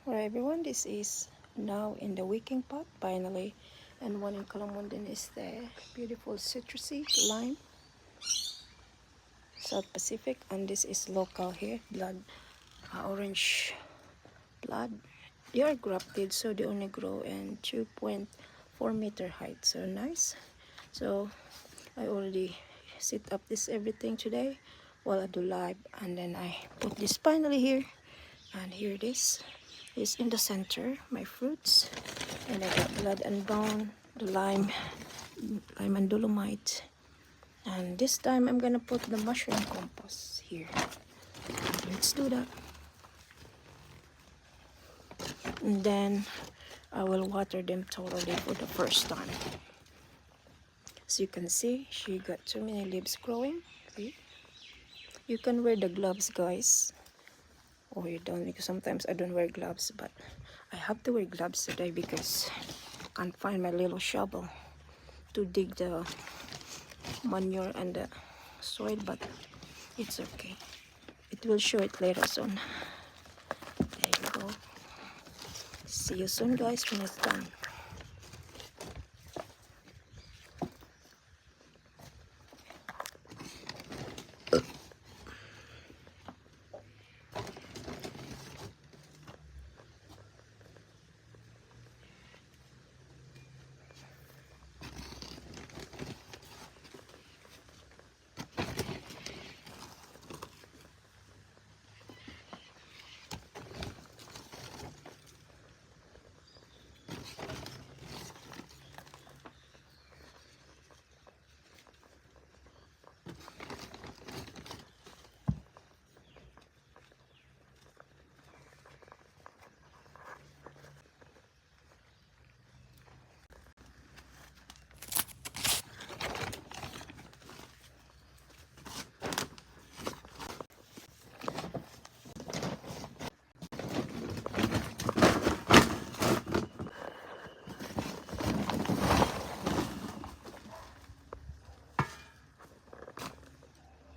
Alright everyone, this is now in the wicking pot finally, and one in Kalamundin is the beautiful citrusy lime South Pacific, and this is local here, blood orange blood. They are grafted, so they only grow in 2.4 meter height, so nice. So I already set up this everything today while I do live, and then I put this finally here, and here it is in the center, my fruits. And I got blood and bone, the lime and dolomite, and this time I'm gonna put the mushroom compost here. Let's do that. And then I will water them totally for the first time. As you can see, she got too many leaves growing. See? You can wear the gloves, guys, or you don't, because sometimes I don't wear gloves, but I have to wear gloves today because I can't find my little shovel to dig the manure and the soil, but it's okay. It will show it later on. There you go. See you soon, guys, when it's done.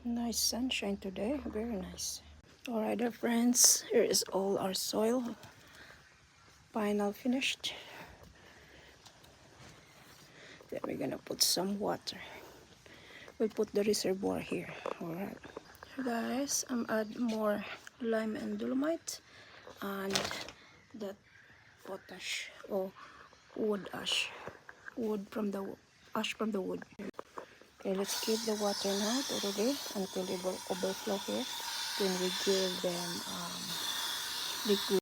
Nice sunshine today, very nice. Alright, our friends, here is all our soil. Final finished. Then we're gonna put some water. We'll put the reservoir here. Alright. Guys, I'm add more lime and dolomite and that potash or wood ash. Ash from the wood. Okay, let's keep the water now totally until it will overflow here. Then we give them liquid.